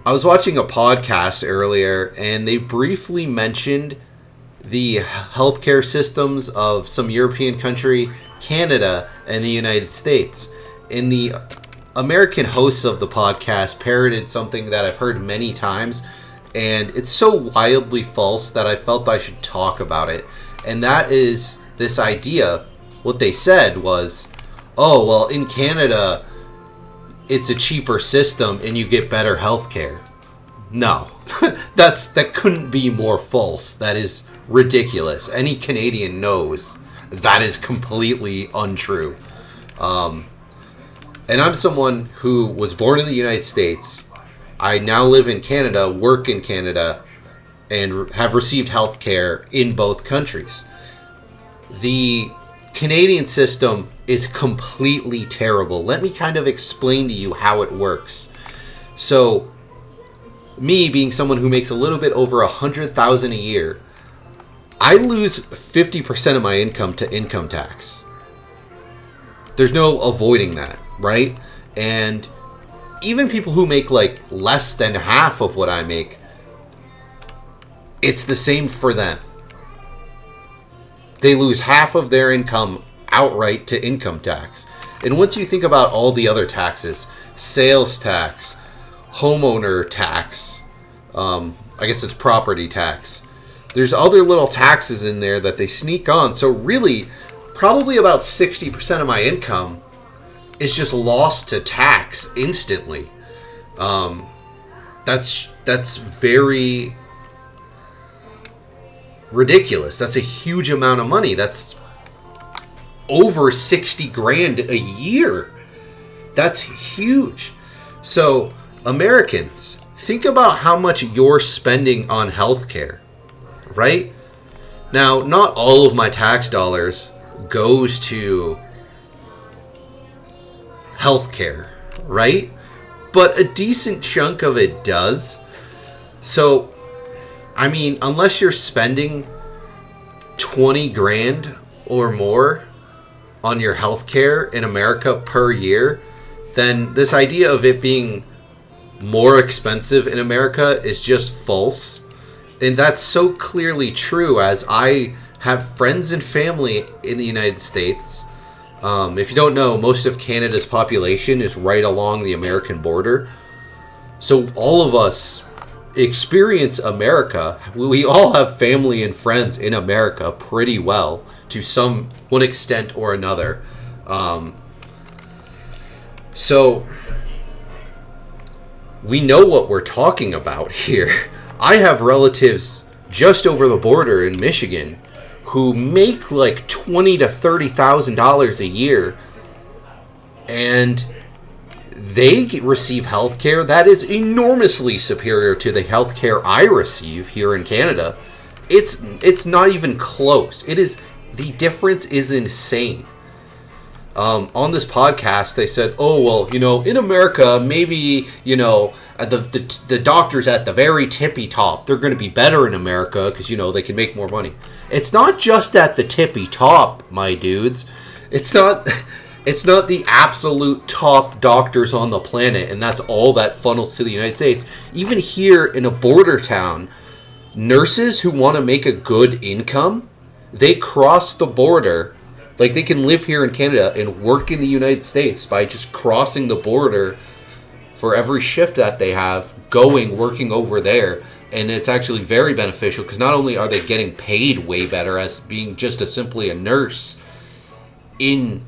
I was watching a podcast earlier, and they briefly mentioned the healthcare systems of some European country, Canada, and the United States. And the American hosts of the podcast parroted something that I've heard many times, and it's so wildly false that I felt I should talk about it. And that is this idea. What they said was, oh, well, in Canada, it's a cheaper system and you get better health care. No, that couldn't be more false. That is ridiculous. Any Canadian knows that is completely untrue. And I'm someone who was born in the United States. I now live in Canada, work in Canada, and have received health care in both countries. The Canadian system is completely terrible. Let me kind of explain to you how it works. So, me being someone who makes a little bit over $100,000 a year, I lose 50% of my income to income tax. There's no avoiding that, right? And even people who make like less than half of what I make, it's the same for them. They lose half of their income outright to income tax. And once you think about all the other taxes, sales tax, homeowner tax, I guess it's property tax, there's other little taxes in there that they sneak on. So really, probably about 60% of my income is just lost to tax instantly. That's very ridiculous. That's a huge amount of money. That's over 60 grand a year. That's huge. So, Americans, think about how much you're spending on healthcare, right? Now, not all of my tax dollars goes to healthcare, right? But a decent chunk of it does. So, I mean, unless you're spending 20 grand or more on your healthcare in America per year, then this idea of it being more expensive in America is just false. And that's so clearly true, as I have friends and family in the United States. If you don't know, most of Canada's population is right along the American border. So all of us experience America. We all have family and friends in America pretty well, to one extent or another. So we know what we're talking about here. I have relatives just over the border in Michigan who make like $20,000 to $30,000 a year, and they receive health care that is enormously superior to the health care I receive here in Canada. It's not even close. The difference is insane. On this podcast, they said, oh, well, in America, maybe, the doctors at the very tippy top, they're going to be better in America because, they can make more money. It's not just at the tippy top, my dudes. It's not the absolute top doctors on the planet, and that's all that funnels to the United States. Even here in a border town, nurses who want to make a good income, they cross the border. Like, they can live here in Canada and work in the United States by just crossing the border for every shift that they have, working over there. And it's actually very beneficial because not only are they getting paid way better as being just simply a nurse in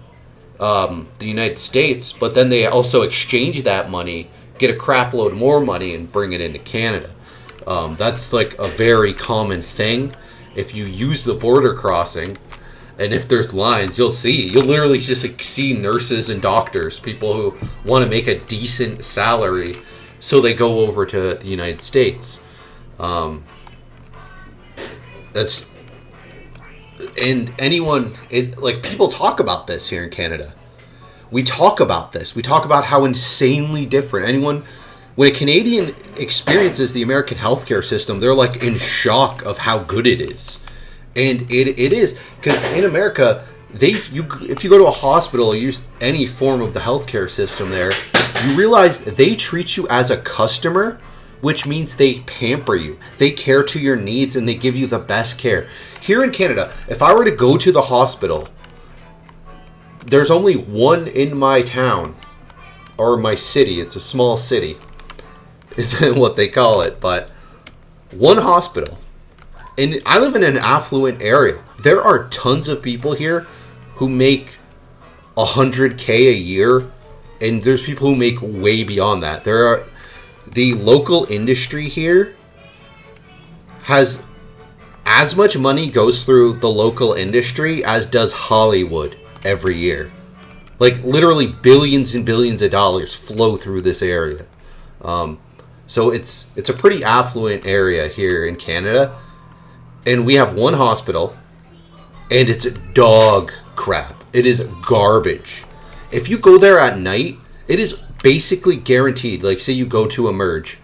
the United States, but then they also exchange that money, get a crap load more money, and bring it into Canada. That's like a very common thing. If you use the border crossing, and if there's lines, you'll literally just see nurses and doctors, people who want to make a decent salary, so they go over to the United States. And people talk about this here in Canada. We talk about this. We talk about how insanely different. When a Canadian experiences the American healthcare system, they're like in shock of how good it is. And it is, because in America, if you go to a hospital or use any form of the healthcare system there, you realize they treat you as a customer which means they pamper you. They care to your needs and they give you the best care. Here in Canada, if I were to go to the hospital, there's only one in my town or my city. It's a small city, is what they call it, but one hospital. And I live in an affluent area. There are tons of people here who make $100K a year, and there's people who make way beyond that. The local industry here has as much money goes through the local industry as does Hollywood every year. Like literally billions and billions of dollars flow through this area. So it's a pretty affluent area here in Canada. And we have one hospital, and it's dog crap. It is garbage. If you go there at night, it is basically guaranteed. Like, say you go to Emerge,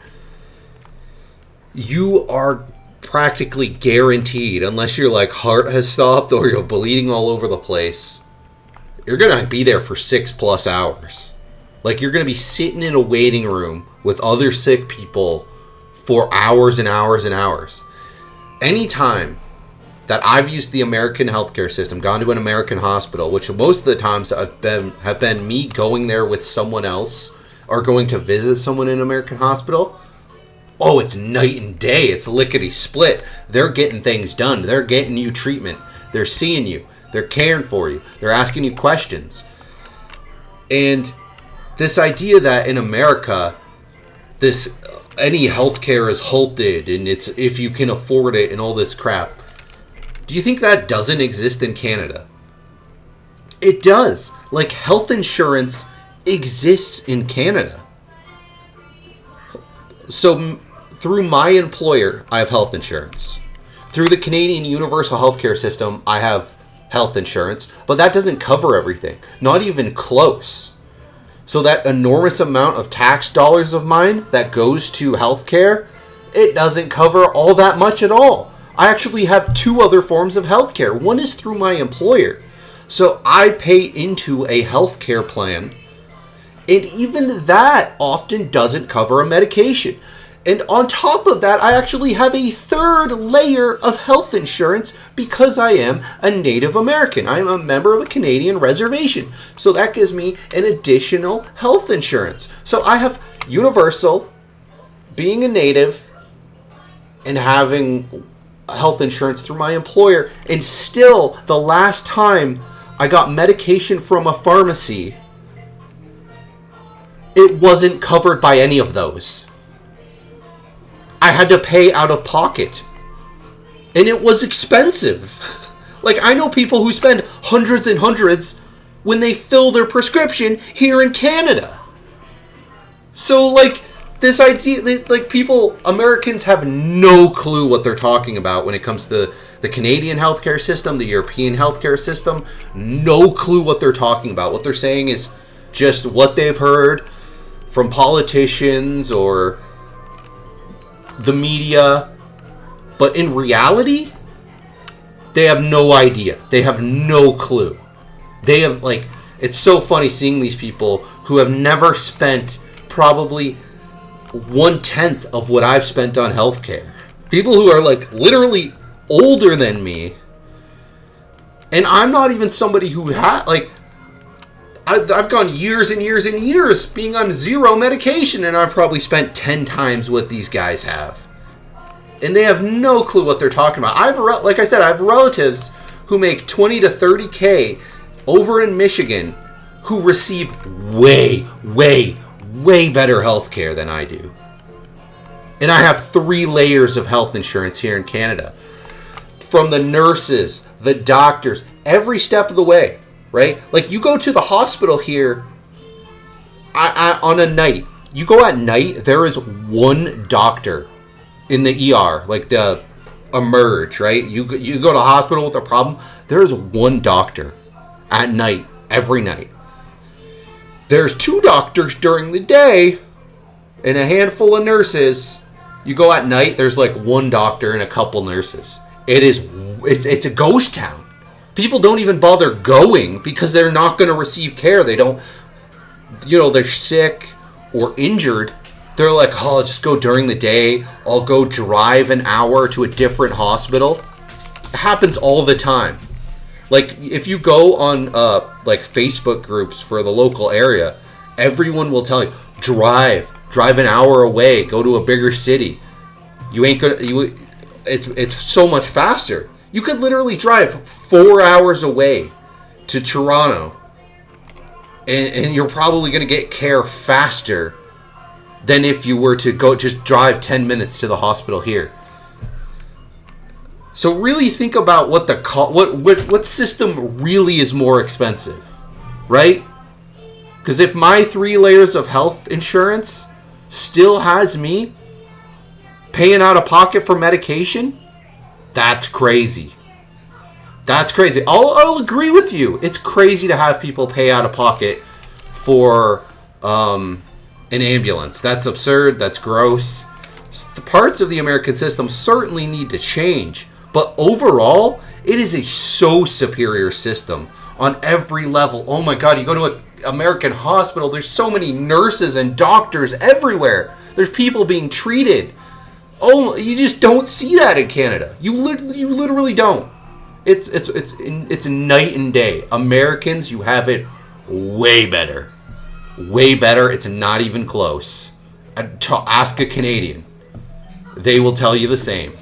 you are practically guaranteed, unless your like heart has stopped or you're bleeding all over the place, you're gonna be there for 6+ hours. Like, you're gonna be sitting in a waiting room with other sick people for hours and hours and hours. Anytime that I've used the American healthcare system, gone to an American hospital, which most of the times have been me going there with someone else or going to visit someone in an American hospital, oh, it's night and day. It's lickety split. They're getting things done. They're getting you treatment. They're seeing you. They're caring for you. They're asking you questions. And this idea that in America, any healthcare is halted and it's if you can afford it and all this crap. Do you think that doesn't exist in Canada? It does. Like, health insurance exists in Canada. So through my employer, I have health insurance. Through the Canadian Universal Healthcare System, I have health insurance, but that doesn't cover everything. Not even close. So that enormous amount of tax dollars of mine that goes to healthcare, it doesn't cover all that much at all. I actually have 2 other forms of healthcare. One is through my employer. So I pay into a healthcare plan, and even that often doesn't cover a medication. And on top of that, I actually have a 3rd layer of health insurance because I am a Native American. I am a member of a Canadian reservation. So that gives me an additional health insurance. So I have universal, being a Native, and having health insurance through my employer. And still, the last time I got medication from a pharmacy, it wasn't covered by any of those. I had to pay out of pocket. And it was expensive. Like, I know people who spend hundreds and hundreds when they fill their prescription here in Canada. So, like, this idea, like, Americans have no clue what they're talking about when it comes to the Canadian healthcare system, the European healthcare system. No clue what they're talking about. What they're saying is just what they've heard from politicians or the media, but in reality, they have no idea. They have no clue. They have, like, it's so funny seeing these people who have never spent probably 1/10 of what I've spent on healthcare. People who are, like, literally older than me. And I'm not even somebody who I've gone years and years and years being on 0 medication, and I've probably spent 10 times what these guys have. And they have no clue what they're talking about. Like I said, I have relatives who make 20 to 30K over in Michigan who receive way, way, way better health care than I do. And I have 3 layers of health insurance here in Canada. From the nurses, the doctors, every step of the way. Right? Like, you go to the hospital here on a night. You go at night, there is one doctor in the ER, like the Emerge, right? You go to the hospital with a problem, there is one doctor at night, every night. There's 2 doctors during the day and a handful of nurses. You go at night, there's like 1 doctor and a couple nurses. It's a ghost town. People don't even bother going because they're not going to receive care. They don't, they're sick or injured. They're like, oh, I'll just go during the day. I'll go drive an hour to a different hospital. It happens all the time. Like, if you go on, like, Facebook groups for the local area, everyone will tell you, drive an hour away, go to a bigger city. You ain't gonna, it's so much faster. You could literally drive 4 hours away to Toronto, and you're probably gonna get care faster than if you were to go just drive 10 minutes to the hospital here. So really think about what the what system really is more expensive, right? Because if my 3 layers of health insurance still has me paying out of pocket for medication, that's crazy. That's crazy. I'll agree with you. It's crazy to have people pay out of pocket for an ambulance. That's absurd. That's gross. The parts of the American system certainly need to change. But overall, it is a so superior system on every level. Oh my God, you go to an American hospital, there's so many nurses and doctors everywhere. There's people being treated. Oh, you just don't see that in Canada. You literally don't. It's night and day. Americans, you have it way better. Way better. It's not even close. Ask a Canadian. They will tell you the same.